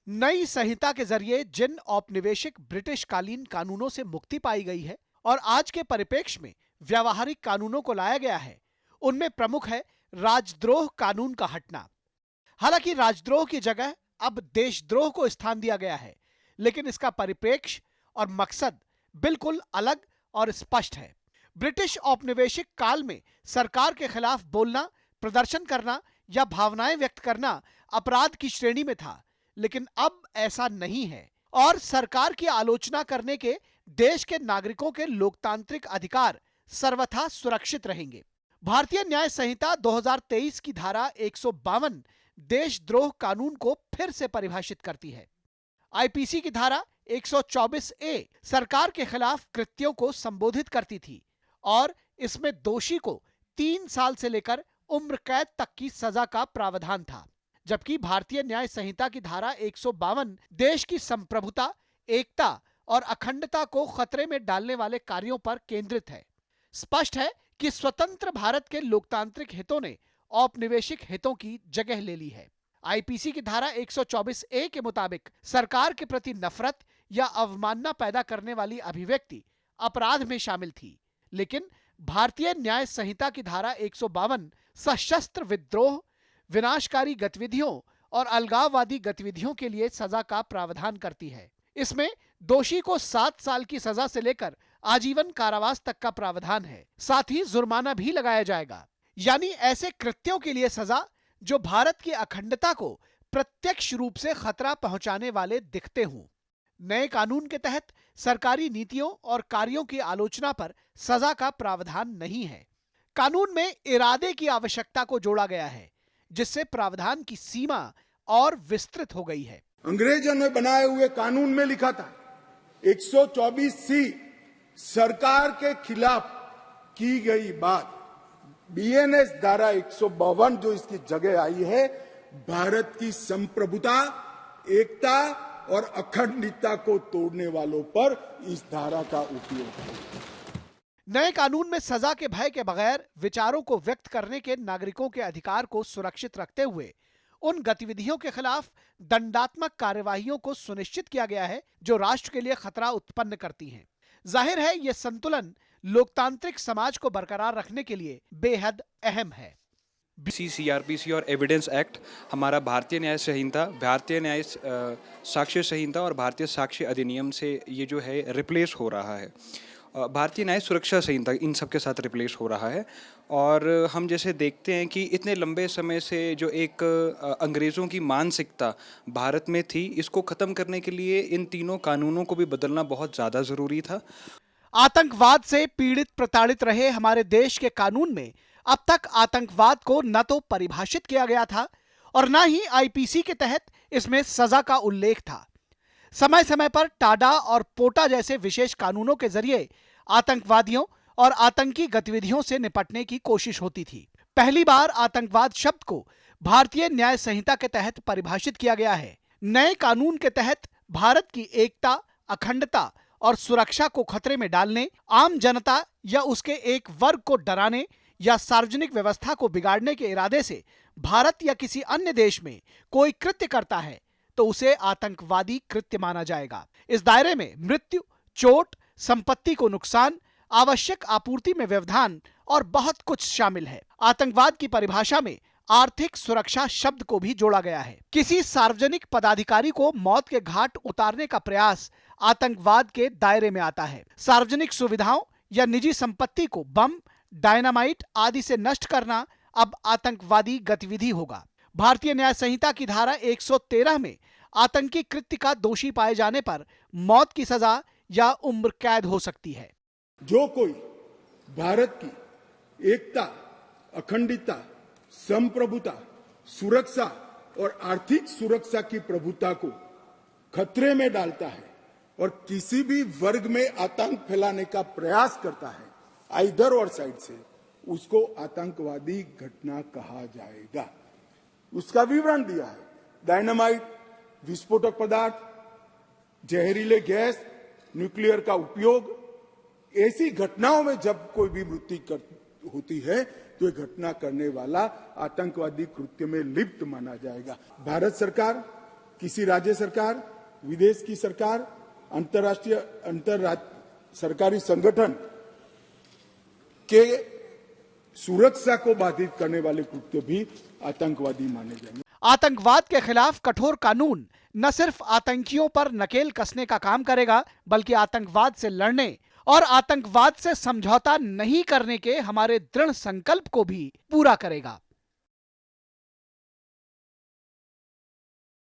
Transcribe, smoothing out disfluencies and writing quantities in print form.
नई संहिता के जरिए जिन औपनिवेशिक ब्रिटिश कालीन कानूनों से मुक्ति पाई गई है और आज के परिप्रेक्ष्य में व्यावहारिक कानूनों को लाया गया है, उनमें प्रमुख है राजद्रोह कानून का हटना। हालांकि राजद्रोह की जगह अब देशद्रोह को स्थान दिया गया है, लेकिन इसका परिप्रेक्ष्य और मकसद बिल्कुल अलग और स्पष्ट है। ब्रिटिश औपनिवेशिक काल में सरकार के खिलाफ बोलना, प्रदर्शन करना या भावनाएं व्यक्त करना अपराध की श्रेणी में था, लेकिन अब ऐसा नहीं है और सरकार की आलोचना करने के देश के नागरिकों के लोकतांत्रिक अधिकार सर्वथा सुरक्षित रहेंगे। भारतीय न्याय संहिता 2023 की धारा 152 देशद्रोह कानून को फिर से परिभाषित करती है। आईपीसी की धारा 124 ए सरकार के खिलाफ कृत्यों को संबोधित करती थी और इसमें दोषी को 3 साल से लेकर उम्र कैद तक की सजा का प्रावधान था, जबकि भारतीय न्याय संहिता की धारा 152 देश की संप्रभुता, एकता और अखंडता को खतरे में डालने वाले कार्यों पर केंद्रित है। स्पष्ट है कि स्वतंत्र भारत के लोकतांत्रिक हितों ने औपनिवेशिक हितों की जगह ले ली है। आईपीसी की धारा 124 ए के मुताबिक सरकार के प्रति नफरत या अवमानना पैदा करने वाली अभिव्यक्ति अपराध में शामिल थी, लेकिन भारतीय न्याय संहिता की धारा 152 सशस्त्र विद्रोह, विनाशकारी गतिविधियों और अलगाववादी गतिविधियों के लिए सजा का प्रावधान करती है। इसमें दोषी को 7 साल की सजा से लेकर आजीवन कारावास तक का प्रावधान है। साथ ही जुर्माना भी लगाया जाएगा, यानी ऐसे कृत्यों के लिए सजा जो भारत की अखंडता को प्रत्यक्ष रूप से खतरा पहुंचाने वाले दिखते हों। नए कानून के तहत सरकारी नीतियों और कार्यों की आलोचना पर सजा का प्रावधान नहीं है। कानून में इरादे की आवश्यकता को जोड़ा गया है, जिससे प्रावधान की सीमा और विस्तृत हो गई है। अंग्रेजों ने बनाए हुए कानून में लिखा था 124C सरकार के खिलाफ की गई बात, बीएनएस धारा 152 जो इसकी जगह आई है, भारत की संप्रभुता, एकता और अखंडता को तोड़ने वालों पर इस धारा का उपयोग है। नए कानून में सजा के भय के बगैर विचारों को व्यक्त करने के नागरिकों के अधिकार को सुरक्षित रखते हुए उन गतिविधियों के खिलाफ दंडात्मक कार्यवाहियों को सुनिश्चित किया गया है जो राष्ट्र के लिए खतरा उत्पन्न करती हैं। जाहिर है, यह संतुलन लोकतांत्रिक समाज को बरकरार रखने के लिए बेहद अहम है। सीआरपीसी और एविडेंस एक्ट हमारा भारतीय न्याय संहिता, भारतीय न्याय साक्ष्य संहिता और भारतीय साक्ष्य अधिनियम से ये जो है रिप्लेस हो रहा है। भारतीय न्याय सुरक्षा संहिता इन सब के साथ रिप्लेस हो रहा है। और हम जैसे देखते हैं कि इतने लंबे समय से जो एक अंग्रेज़ों की मानसिकता भारत में थी, इसको ख़त्म करने के लिए इन तीनों कानूनों को भी बदलना बहुत ज़्यादा ज़रूरी था। आतंकवाद से पीड़ित प्रताड़ित रहे हमारे देश के कानून में अब तक आतंकवाद को न तो परिभाषित किया गया था और न ही आईपीसी के तहत इसमें सजा का उल्लेख था। समय समय पर टाडा और पोटा जैसे विशेष कानूनों के जरिए आतंकवादियों और आतंकी गतिविधियों से निपटने की कोशिश होती थी। पहली बार आतंकवाद शब्द को भारतीय न्याय संहिता के तहत परिभाषित किया गया है। नए कानून के तहत भारत की एकता, अखंडता और सुरक्षा को खतरे में डालने, आम जनता या उसके एक वर्ग को डराने या सार्वजनिक व्यवस्था को बिगाड़ने के इरादे से भारत या किसी अन्य देश में कोई कृत्य करता है तो उसे आतंकवादी कृत्य माना जाएगा। इस दायरे में मृत्यु, चोट, संपत्ति को नुकसान, आवश्यक आपूर्ति में व्यवधान और बहुत कुछ शामिल है। आतंकवाद की परिभाषा में आर्थिक सुरक्षा शब्द को भी जोड़ा गया है। किसी सार्वजनिक पदाधिकारी को मौत के घाट उतारने का प्रयास आतंकवाद के दायरे में आता है। सार्वजनिक सुविधाओं या निजी संपत्ति को बम, डायनामाइट आदि से नष्ट करना अब आतंकवादी गतिविधि होगा। भारतीय न्याय संहिता की धारा 113 में आतंकी कृत्य का दोषी पाए जाने पर मौत की सजा या उम्र कैद हो सकती है। जो कोई भारत की एकता, अखंडता, संप्रभुता, सुरक्षा और आर्थिक सुरक्षा की प्रभुता को खतरे में डालता है और किसी भी वर्ग में आतंक फैलाने का प्रयास करता है, आइदर और साइड से, उसको आतंकवादी घटना कहा जाएगा। उसका विवरण दिया है। डायनामाइट, विस्फोटक पदार्थ, जहरीले गैस, न्यूक्लियर का उपयोग, ऐसी घटनाओं में जब कोई भी मृत्यु होती है तो ये घटना करने वाला आतंकवादी कृत्य में लिप्त माना जाएगा। भारत सरकार किसी राज्य सरकार, विदेश की सरकार, अंतर्राष्ट्रीय सरकारी संगठन के सुरक्षा को बाधित करने वाले कृत्य भी आतंकवादी माने जाएंगे। आतंकवाद के खिलाफ कठोर कानून न सिर्फ आतंकियों पर नकेल कसने का काम करेगा, बल्कि आतंकवाद से लड़ने और आतंकवाद से समझौता नहीं करने के हमारे दृढ़ संकल्प को भी पूरा करेगा।